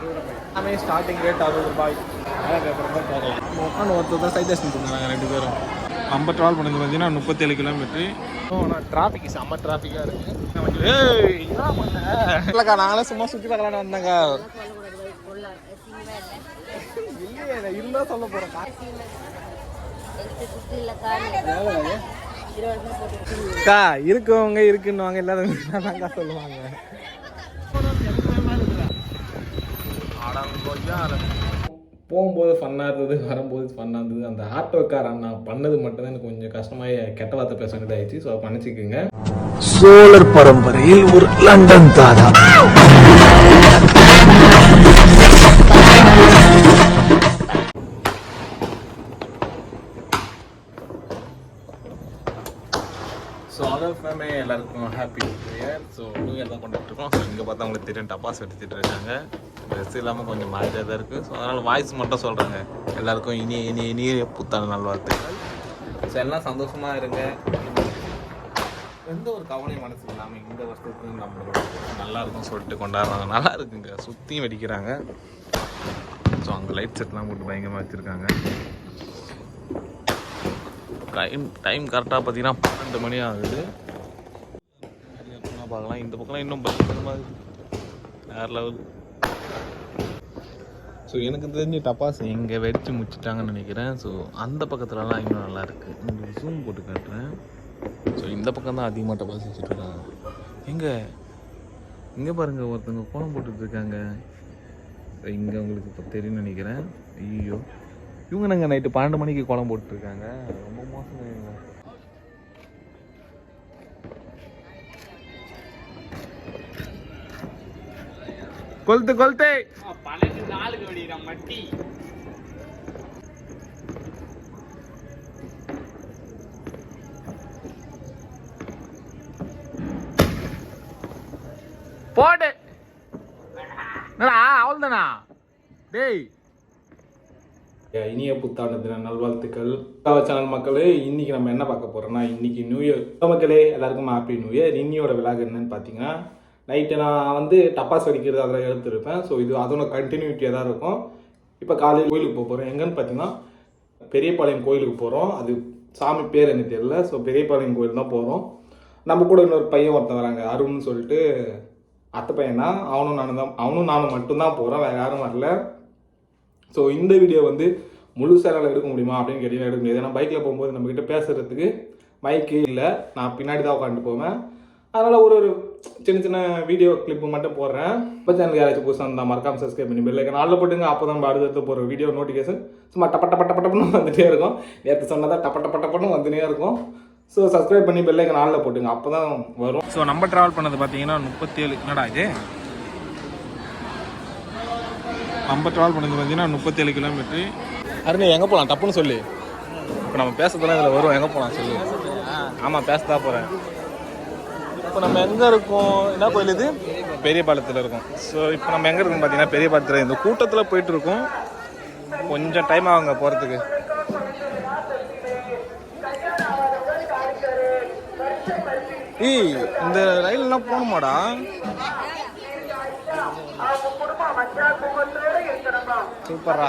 எல்லாமே starting rate 60 ரூபாய். வேலை பேப்பர் தான் கேட்கலாம். உட்காந்து ஒருத்தர் சைட் டெஸ்ட் கொடுத்துருந்தாங்க 2 பேரும். நம்ம ட்ராவல் பண்ணது பார்த்தீங்கன்னா 37 கிலோமீட்டரு. ஆனால் டிராஃபிக் செம்ம டிராஃபிக்காக இருக்குது. இல்லைக்கா நாங்களும் சும்மா சுற்றி பார்க்கலான்னு வந்தேங்க. இல்லையே இருந்தால் சொல்ல போகிறேன். அக்கா இருக்கவங்க இருக்குன்னுவாங்க, இல்லாதவங்க சொல்லுவாங்க. போகும்போது ஃபன்னாக இருந்தது, வரும்போது ஃபன்னாக இருந்தது. அந்த ஆட்டோக்கார அண்ணா பண்ணது மட்டும்தான் எனக்கு கொஞ்சம் கஷ்டமாக கெட்ட வார்த்தை பேச வேண்டியதாகிடுச்சு. ஸோ மன்னிச்சுக்குங்க. சோழர் பரம்பரையில் ஒரு லண்டன் தாரா. ஸோ அதற்குமே எல்லாருக்கும் happy new year. So new year தான் கொண்டுட்ருக்கோம். ஸோ இங்கே பார்த்தா உங்களுக்கு தெரியும் டப்பாஸ் எடுத்துகிட்டு இருக்காங்க. ட்ரெஸ் இல்லாமல் கொஞ்சம் மாறியாக தான் இருக்குது. ஸோ அதனால் வாய்ஸ் மட்டும் சொல்கிறாங்க. எல்லாருக்கும் இனிய புத்தாண்டு நல்வாழ்த்துக்கள். ஸோ எல்லாம் சந்தோஷமாக இருங்க. எந்த ஒரு கவலையும் மனசு இல்லாமல் இந்த வருஷத்துக்கு நம்மளோட நல்லா இருக்கும்னு சொல்லிட்டு கொண்டாடுறாங்க. நல்லா இருக்குங்க. சுற்றியும் வெடிக்கிறாங்க. ஸோ அங்கே லைட் செட்லாம் போட்டு பயங்கரமாக வச்சுருக்காங்க. டைம் கரெக்டாக பார்த்தீங்கன்னா 12 மணி ஆகுது. பார்க்கலாம். இந்த பக்கம்லாம் இன்னும் பயங்கரமாக இருக்குது. வேறு லெவல். ஸோ எனக்கு தெரிஞ்சு டப்பாஸ் எங்கே வெடித்து முடிச்சிட்டாங்கன்னு நினைக்கிறேன். ஸோ அந்த பக்கத்துலலாம் இன்னும் நல்லாயிருக்கு. உங்களுக்கு ஜூம் போட்டு காட்டுறேன். ஸோ இந்த பக்கம் தான் அதிகமாக டப்பாஸ் வச்சுட்ருக்காங்க. இங்கே பாருங்கள், ஒருத்தவங்க கோலம் போட்டுட்ருக்காங்க. இங்கே உங்களுக்கு இப்போ தெரியும்னு நினைக்கிறேன். ஐயோ, இவங்க நாங்கள் நைட்டு 12 மணிக்கு கோலம் போட்டுருக்காங்க. ரொம்ப மோசம். கொளுத்து 12 நாளுக்கு வெடிக்கிற மட்டி. போடு அவ்வளோதானா? டேய், இனிய புத்தாண்டு தின நல்வாழ்த்துக்கள் சேனல் மக்களே. இன்னைக்கு நம்ம என்ன பார்க்க போறோம்னா, இன்னைக்கு நியூ இயர் மக்களே. எல்லாருக்கும் ஹாப்பி நியூ இயர். இன்னியோட விழாக்கு என்னன்னு பார்த்தீங்கன்னா, நைட்டு நான் வந்து டப்பாஸ் வெடிக்கிறது அதில் எடுத்துருப்பேன். ஸோ இது அதோட கண்டினியூட்டியாக தான் இருக்கும். இப்போ காலையில் கோயிலுக்கு போக போகிறோம். எங்கன்னு பார்த்தீங்கன்னா பெரியபாளையம் கோயிலுக்கு போகிறோம். அது சாமி பேர் எனக்கு தெரியல. ஸோ பெரியபாளையம் கோயில் தான் போகிறோம். நம்ம கூட இன்னொரு பையன் ஒருத்தன் வராங்க, அருண்னு சொல்லிட்டு. அத்தை பையன் தான். அவனும் நானும் மட்டும்தான் போகிறோம், வேறு யாரும் வரல. ஸோ இந்த வீடியோ வந்து முழு சேனலில் எடுக்க முடியுமா அப்படின்னு கேட்டீங்கன்னா எடுக்க முடியாது. ஏன்னா பைக்கில் போகும்போது நம்மக்கிட்ட பேசுகிறதுக்கு மைக்கு இல்லை. நான் பின்னாடி தான் உட்காந்து போவேன். அதனால் ஒரு சின்ன வீடியோ கிளிப்பு மட்டும் போடுறேன். இப்போ சேனலுக்கு யாராச்சும் புதுசாக இருந்தால் மறக்காமல் சப்ஸ்கிரைப் பண்ணி பெல் ஐக்கான் ஆல்ல போட்டுங்க. அப்போ தான் அடுத்து போகிற வீடியோ நோட்டிஃபிகேஷன் சும்மா டப்பட்டப்பன்னு வந்துகிட்டே இருக்கும். நேற்று சொன்னதாக டப்பட்டப்பன்னு வந்துட்டே இருக்கும். ஸோ சப்ஸ்கிரைப் பண்ணி பெல் ஐக்கான் ஆல்ல போட்டுங்க, அப்போ தான் வரும். ஸோ நம்ம ட்ராவல் பண்ணது பார்த்தீங்கன்னா 37 என்னடா இது நம்ம ட்ராவல் பண்ணது பார்த்தீங்கன்னா 37 கிலோமீட்டரு. அருண் எங்கே போகலாம் டப்புன்னு சொல்லி. இப்போ நம்ம பேசுறதுலாம் இதில் வரும். எங்கே போகலாம் சொல்லி. ஆமாம், பேசதான் போகிறேன். இப்போ நம்ம எங்கே இருக்கோம், என்ன கோயில் இது? பெரியபாளையத்தில் இருக்கோம். ஸோ இப்போ நம்ம எங்கே இருக்கோம் பார்த்தீங்கன்னா பெரியபாளையத்தில் இந்த கூட்டத்தில் போயிட்டுருக்கோம். கொஞ்சம் டைம் ஆகுங்க போகிறதுக்கு. ஏய், இந்த ரயிலெலாம் போகணுமாடா? சூப்பரா.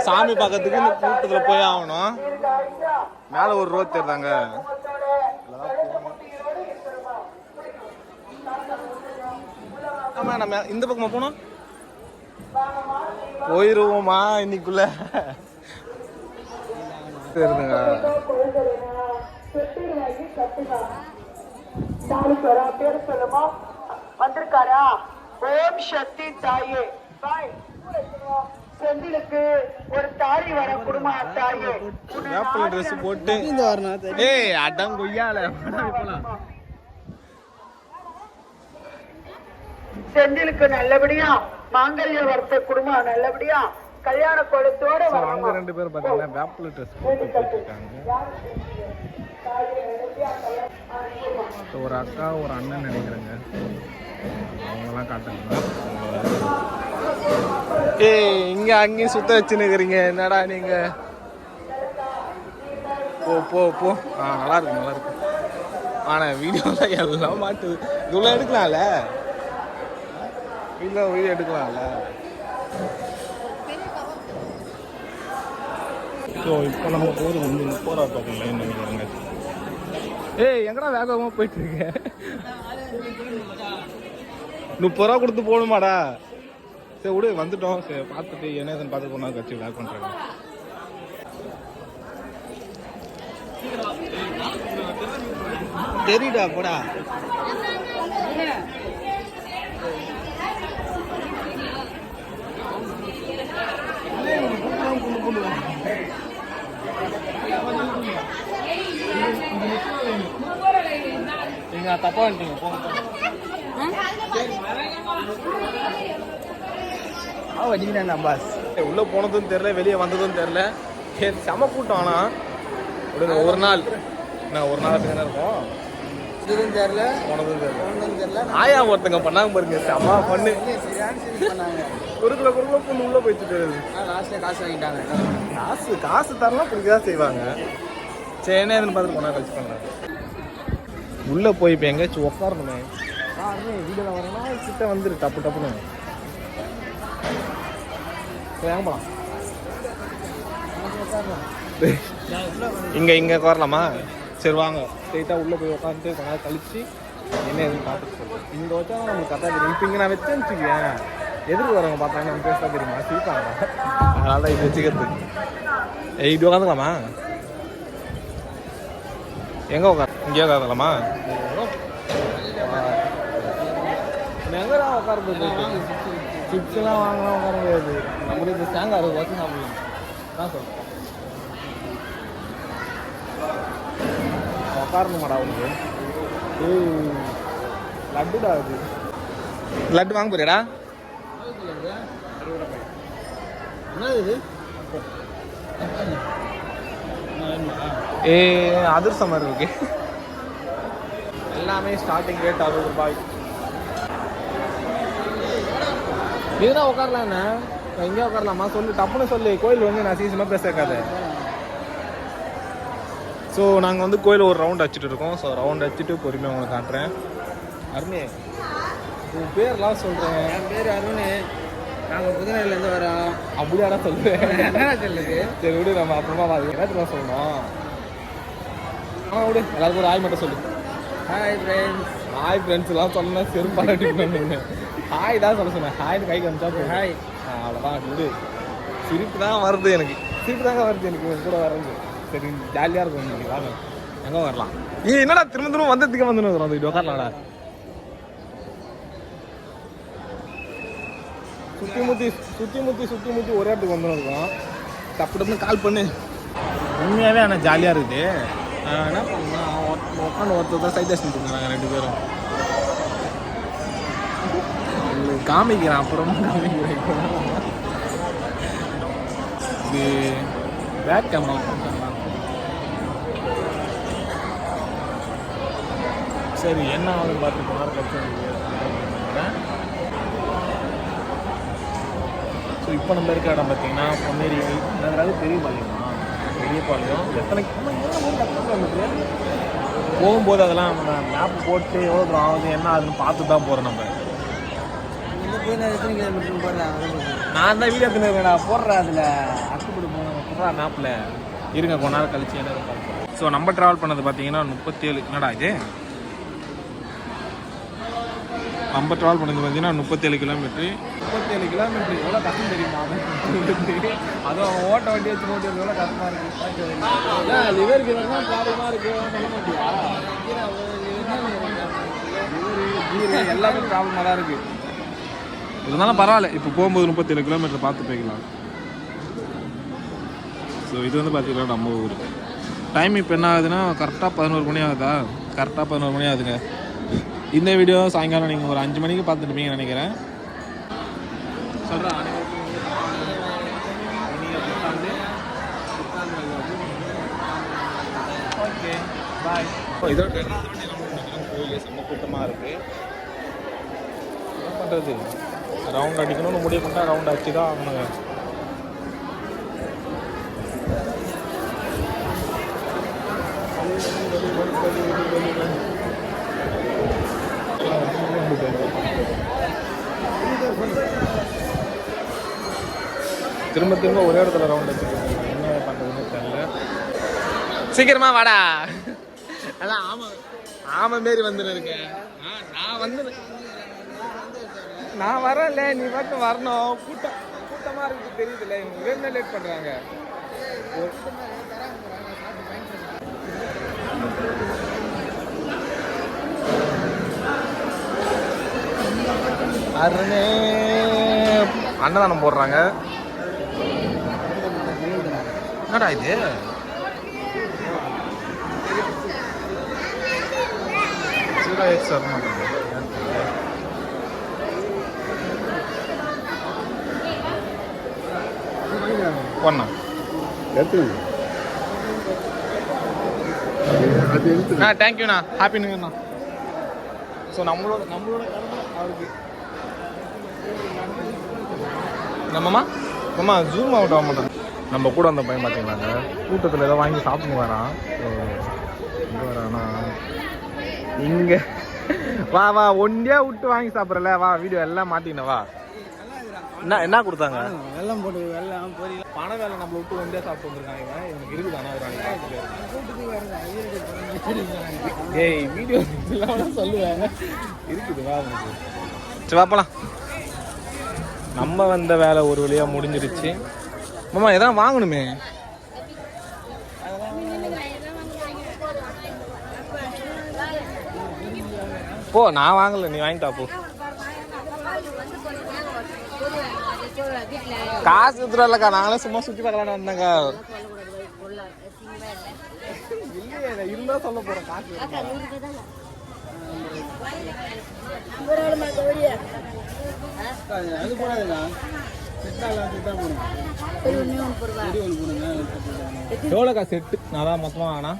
சாமி பார்க்கறதுக்கு இந்த கூட்டத்தில் போய் ஆகணும். மேலே ஒரு ரோட் தெரியுதாங்க. ஆமா, நம்ம இந்த பக்கமா போனோம். போயிருவோமா இன்னைக்குள்ள? தெரியுதுங்க. வந்திருக்காரா? ஓம் சக்தி தாயே. செந்திலுக்கு ஒரு தாரி வர குடும்ப தாயே. ட்ரெஸ் போட்டு ஏய் அடம் கொய்யால செந்திலுக்கு நல்லபடியா மாங்கல்ய வர்த்த குடும்பம் நல்லபடியா கல்யாண கோலத்தோட அவங்க 2 பேரும் பாத்தீங்கன்னா வேப்பில ட்ரெஸ் போட்டு இருக்காங்க. ஒரு அக்கா ஒரு அண்ணன் நினைக்கிறேங்க. அவங்கெல்லாம் காட்டுங்க. ஏய், இங்க அங்கேயும் சுத்த வச்சுன்னுக்கிறீங்க என்னடா நீங்க? போ. நல்லா இருக்கும். ஆனா வீடியோல எல்லாம் மாட்டுது. இவ்வளோ எடுக்கலாம்ல. வீட்டில் வீடியோ எடுக்கலாம்ல. ஸோ இப்போ நம்ம போகிறது வந்து போராட்டம் லைன் நினைக்கிறாங்க. ஏய் எங்கடா வேகமாக போயிட்டு இருக்க? 30 ரூபா கொடுத்து போகணுமாடா? சரி விடு, வந்துட்டோம். சரி பார்த்துட்டு என்ன ஏதுன்னு பார்த்து போனால் கட்சி வேக் பண்ணுறாங்க. தெரியுடா போடா. நீங்க தப்பா வந்துட்டீங்க. உள்ள போனதும் தெரியல, வெளியே வந்ததும் தெரியல. செம கூட்டம். ஆனா ஒரு நாள் நான் ஒரு நாள் அப்படின்னா இருக்கும். தெரியல போனதும் தெரியல. ஆயா ஒருத்தங்க பண்ணாங்க பாருங்க, செம பண்ணு. குறுக்குல பொண்ணு உள்ள போயிட்டு காசு வாங்கிட்டாங்க. காசு தரலாம் பிடிக்கதான் செய்வாங்க. சரி என்ன ஏதுன்னு பார்த்துட்டு போனா கழிச்சு பண்ணாங்க. உள்ள போய் இப்போ எங்கேயாச்சும் உட்காரணுமே. வீடியோவில் வரணும்னா கிட்ட வந்துரு டப்பு டப்புன்னு. வாங்க போலாம். இங்கே உட்காரலாமா? சரி வாங்க ஸ்ட்ரெயிட்டாக உள்ளே போய் உட்காந்துட்டு கொஞ்ச நேரம் கழிச்சு என்ன எதுவும் பார்த்துட்டு சொல்லுவோம். இங்கே வச்சா நம்மளுக்கு கரெக்டாக தெரியும். இப்போ இங்கே நான் வச்சேன்னு வச்சுக்கேன், எதிர்க்கு வரவங்க பார்த்தாங்க நம்ம பேச தெரியுமா, சிரிப்பாங்க. அதனால தான் இது வச்சுக்கிறதுக்கு. இது உட்காந்துக்கலாமா? எங்கே உட்கார? இங்கே உட்காந்துக்கலாமா? எங்கடா உட்காருறது? சிப்ஸ்லாம் வாங்கலாம் உட்கார முடியாது. நம்மளுக்கு இந்த ஸ்டாங்க 60 வருஷம் சாப்பிடலாம் தான் சொல்கிறேன். உட்காரணுமாடா உனக்கு? லட்டுடா அது. லட்டு வாங்க போறியாடா? அதிர்ஷ்டம் மாதிரி இருக்கு. எல்லாமே ஸ்டார்டிங் ரேட் 60 ரூபாய். இதுதான் உட்காரலாம். என்ன எங்கேயா உட்காரலாமா சொல்லு, டப்புன்னு சொல்லு. கோயில் வந்து நான் சீசமாக பேசக்காத. ஸோ நாங்கள் வந்து கோயில் ஒரு ரவுண்ட் அடிச்சுட்டு இருக்கோம். ஸோ ரவுண்ட் அடிச்சுட்டு பொறுமையாக உங்களுக்கு காட்டுறேன். அருணே, உன் பேர்லாம் சொல்கிறேன். என் பேர் அருண். நாங்கள் புதுநகர்லேருந்து வரோம். அப்படியாடா சொல்லுவேன். என்ன சொல்லுது? சரி விடு, நம்ம அப்புறமா என்னத்துலாம் சொல்லணும். விடு, எல்லாருக்கும் ஒரு ஆய் மட்டும் சொல்லு. Hi friends. ஹாய் ஃப்ரெண்ட்ஸ்லாம் சொல்லணும். செருப்பாடிட்டு ஹாய் தான் சொல்ல சொன்னேன். ஹாய்னு கை காமிச்சா போய் ஹாய். அவ்வளோதான். விடு, சிரிப்பு தான் வருது எனக்கு. சிரிப்பு தாங்க வருது எனக்கு கூட வர்றது. சரி ஜாலியாக இருக்கும். இன்னைக்கு வாங்க எங்கே வரலாம். என்னடா திரும்ப வந்ததுக்கு வந்துன்னு வரும். இது உட்காரலாம்டா. சுற்றி முற்றி ஒரே இடத்துக்கு வந்துன்னு இருக்கோம். டப்பு டப்புன்னு கால் பண்ணு. உண்மையாகவே ஆனால் ஜாலியாக இருக்குது. என்ன பண்ணலாம், உட்காந்து ஒருத்தர் சைட் டேஷன் பண்ணுறாங்க 2 பேரும். காமிக்கிறேன் அப்புறமா காமிக்கிறேன். இது பேக் கேமரா பண்ணுறாங்க. சரி என்ன ஆகுதுன்னு பார்த்து மார்க் கழிச்சு. ஸோ இப்போ நம்ம இருக்க இடம் பார்த்தீங்கன்னா பொன்னேரி. அதாவது பெரிய பாளையமா? பெரிய பாளையம். எத்தனை போகும்போது அதெல்லாம் நம்ம மேப் போட்டு எவ்வளோ தூரம் ஆகுது என்ன ஆகுதுன்னு பார்த்து தான் போகிறோம். நம்ம நான் தான் வீடியோ எடுத்துன்னு போடுறேன். அதில் அக்குப்படி போடுறா மேப்பில். இருங்க கொஞ்ச நேரம் கழிச்சு என்ன பார்ப்போம். ஸோ நம்ம ட்ராவல் பண்ணது பார்த்தீங்கன்னா 37. என்னடா இது? நம்ம ட்ராவல் பண்ணது பார்த்தீங்கன்னா 37 கிலோமீட்ரு. 37 கிலோமீட்ரு எவ்வளோ கஷ்டம் தெரியுமா? அதுவும் அவன் ஓட்ட வண்டி வச்சு ஓட்டி எவ்வளோ கஷ்டமாக இருக்குது. லிவருக்கு இதெல்லாம் ப்ராப்ளமாக இருக்குது சொல்ல மாட்டியா? லிவர் எல்லாமே ப்ராப்ளமாக தான் இருக்குது. இருந்தாலும் பரவாயில்ல. இப்போ போகும்போது 37 கிலோமீட்டர் பார்த்து போய்க்கலாம். ஸோ இது வந்து பார்த்தீங்கன்னா நம்ம ஊர் டைம் இப்போ என்ன ஆகுதுன்னா கரெக்டாக 11 மணி ஆகுதா? கரெக்டாக 11 மணி ஆகுதுங்க. இந்த வீடியோ சாயங்காலம் நீங்கள் ஒரு 5 மணிக்கு பார்த்துட்டுப்பீங்கன்னு நினைக்கிறேன். சொல்கிறேன் ஓகே பாய். இதோட கோயில் செம்ம கூட்டமாக இருக்குது. என்ன பண்ணுறது, ரவுண்ட் அடிக்கணும்னு முடிவு பண்ணிட்டா ரவுண்ட் அடிச்சு தான் ஆகணுங்க. திரும்ப திரும்ப ஒரே இடத்துல ரவுண்ட் வச்சுருக்காங்க, என்ன பண்ணுறதுன்னு தெரியல. சீக்கிரமா வாடா. அதான் ஆமாம் மாரி வந்துன்னு இருக்கேன். நான் வந்து நான் வரல, நீ மட்டும் வரணும். கூட்டமாக இருக்குது தெரியுதுல்ல, இவங்க வேணுமே லேட் பண்ணுறாங்க. அருணே அன்னதானம் போடுறாங்க. என்னடா இது? ஒண்ணா தேங்க்யூண்ணா, ஹாப்பி நியூ இயர்ண்ணா. ஸோ நம்மளோட கடமை அவருக்கு. நம்மம்மா ஜூம் அவுட் ஆக மாட்டோம். நம்ம கூட அந்த பையன் பார்த்தீங்கன்னாங்க கூட்டத்தில் ஏதோ வாங்கி சாப்பிட்டு வரான். ஸோ இங்கே வரானா இங்கே வா ஒண்டியா விட்டு வாங்கி சாப்பிட்றல, வா வீடியோ எல்லாம் மாட்டிக்கின வா. என்ன கொடுத்தாங்க? வெள்ளம் போட்டு வெள்ளம் பொரியல் பண வேலை நம்மளை விட்டு ஒண்டியா சாப்பிட்டு வந்துருக்காங்க. இவனுக்கு இருக்குதானா ஒரு ஏய் வீடியோ சொல்லுவேன் இருக்குது வா உனக்கு. சரி வாப்பலாம். நம்ம வந்த வேலை ஒரு வழியாக முடிஞ்சிருச்சு. மாமா எதாவது வாங்கணுமே. போ, நான் வாங்கல, நீ வாங்கிட்டா போ. காசு எடுத்துருவாக்கா, நாங்களே சும்மா சுற்றி பார்க்கலான்னு வந்தாங்க. இல்லையே இருந்தா சொல்ல போறேன். காசு அது போடாதுண்ணா. எவ்வளோக்கா செட்டு? நல்லா மொத்தமாக வாங்கினா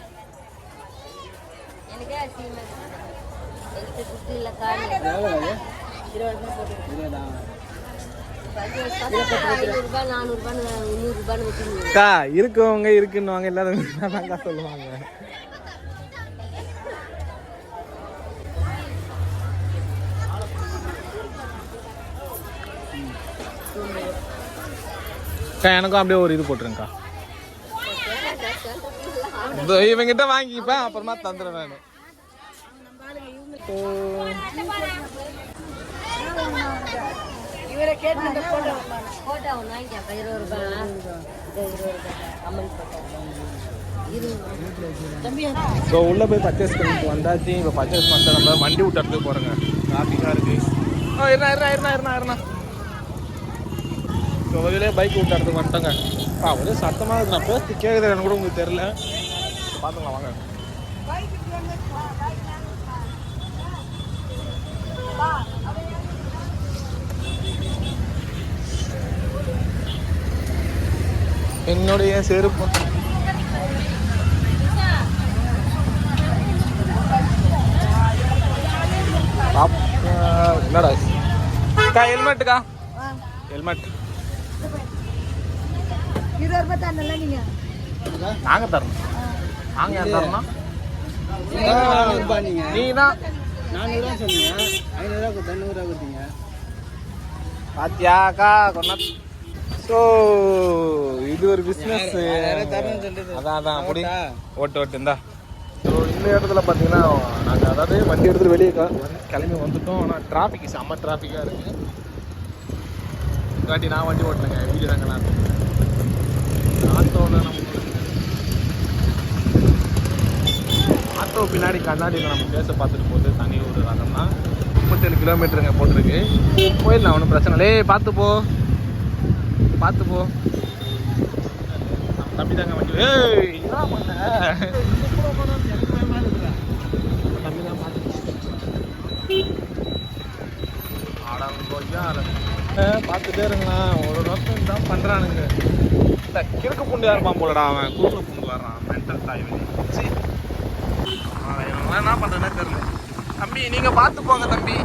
அக்கா இருக்கவங்க இருக்குன்னு இல்லாதவங்க சொல்லுவாங்க. எனக்கும் அப்படியே ஒரு இது போட்டுருங்கக்கா. இவங்கிட்ட வாங்கிப்பேன், அப்புறமா தந்துடுறேன் நான். ஸோ உள்ளே போய் பர்ச்சேஸ் பண்ணிட்டு வந்தாச்சு. இப்போ பர்ச்சேஸ் பண்ணிட்டு நம்ம வண்டி விட்டுறதுக்கு போகிறோங்க. டிராஃபிக்காக இருக்குது. இருந்தா ஸோ வெளியிலே பைக் விட்டுறதுக்கு வந்துட்டோங்க. ஒரே சத்தமாக இருக்குது. நான் பேசி கேட்குறேன்னு கூட உங்களுக்கு தெரில. பார்த்துக்கலாம் வாங்க. என்னுடைய செருப்பு என்னடா ஹெல்மெட்டுக்கா? ஹெல்மெட் நாங்க தரணும். நாங்க யார் தரணும்? நீ தான் 400 சொன்னீங்க, 500 300 கொடுத்தீங்க. பாத்தியாக்கா கொண்டா. ஸோ இது ஒரு பிஸ்னஸ். அதான் அப்படி ஓட்டு இருந்தா. ஸோ இந்த இடத்துல பார்த்தீங்கன்னா நாங்கள் அதாவது வண்டி எடுத்துகிட்டு வெளியே கிளம்பி வந்துட்டோம். ஆனால் டிராஃபிக் செம்ம டிராஃபிக்காக இருக்குது. இல்லாட்டி நான் வண்டி ஓட்டலைங்க, வீடு தாங்க. நான் ஆட்டோவில் ஆட்டோ பின்னாடி கண்ணாடியில் நம்ம பேச பார்த்துட்டு போகுது. தனி ஒரு ரகம் தான். 37 கிலோமீட்டருங்க போட்டிருக்கு. போயிடலாம், ஒன்றும் பிரச்சனை இல்லை. பார்த்து போ தம்பி தாங்க வண்டி. என்ன பண்ண தம்பி தான் பார்த்துட்டே இருங்களா. ஒரு நோக்கம் தான் பண்ணுறானுங்க. இந்த கிழக்கு பூண்டு இருப்பான் போலடா, அவன் குறுக்கு பூண்டு வர்றான். Mental Tianwen. இவங்களாம் என்ன பண்ணுறேன்னே தெரியல. தம்பி நீங்கள் பார்த்து போங்க தம்பி.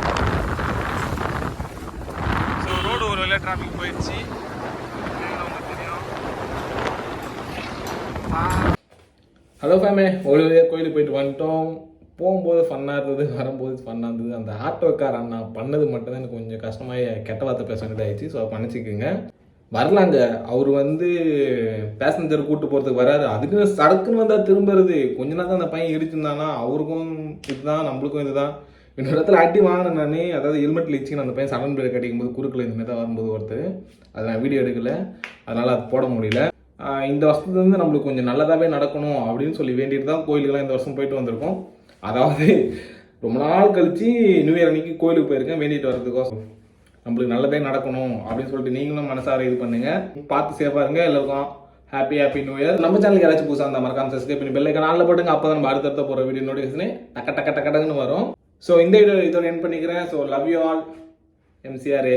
ஸோ ரோடு ஒரு வழியாக டிராஃபிக் போயிடுச்சு. ஹலோ ஃபேமே, ஒரு வழியாக கோயிலுக்கு போயிட்டு வந்துட்டோம். போகும்போது ஃபன்னாக இருந்தது, வரும்போது ஃபன்னாக இருந்தது. அந்த ஆட்டோக்கார அண்ணா பண்ணது மட்டும்தான் எனக்கு கொஞ்சம் கஷ்டமாக கெட்ட வார்த்தை பேச வேண்டியது ஆயிடுச்சு. ஸோ மன்னிச்சிக்கோங்க. வரலாங்க. அவர் வந்து பேசஞ்சர் கூட்டு போகிறதுக்கு வராரு, அதுக்குன்னு சடக்குன்னு வந்தால் திரும்புறது. கொஞ்ச நேரம் தான் அந்த பையன் இடிச்சிருந்தானா, அவருக்கும் இதுதான் நம்மளுக்கும் இதுதான். இன்னொரு இடத்துல அடி வாங்கினேன் நான், அதாவது ஹெல்மெட்டில் இடிச்சின்னு அந்த பையன் சடன் பிரேக் அடிக்கும்போது குறுக்கில் இந்த மாதிரி தான் வரும்போது ஒருத்தர், அதை நான் வீடியோ எடுக்கலை, அதனால் அது போட முடியல. இந்த வருஷத்துலேருந்து நம்மளுக்கு கொஞ்சம் நல்லதாகவே நடக்கணும் அப்படின்னு சொல்லி வேண்டிட்டு தான் கோயிலுக்கெல்லாம் இந்த வருஷம் போயிட்டு வந்திருக்கோம். அதாவது ரொம்ப நாள் கழித்து நியூ இயர் அன்னைக்கு கோயிலுக்கு போயிருக்கேன் வேண்டிட்டு வர்றதுக்கோசம். நம்மளுக்கு நல்லதே நடக்கணும் அப்படின்னு சொல்லிட்டு நீங்களும் மனசார இது பண்ணுங்க. பார்த்து சேஃபாக இருங்க. எல்லாருக்கும் ஹாப்பி நியூ இயர். நம்ம சேனலுக்கு யாராச்சும் புதுசாக இருந்தால் மறக்காம சப்ஸ்கிரைப் பண்ணி பெல் ஐக்கான் ஆல்ல போட்டுங்க. அப்போ தான் நம்ம அடுத்தடுத்த போகிற வீடியோ நோட்டிஃபிகேஷனே டக்க டக்குன்னு வரும். ஸோ இந்த வீடியோ இதோட எண்ட் பண்ணிக்கிறேன். So love you all. MCRA.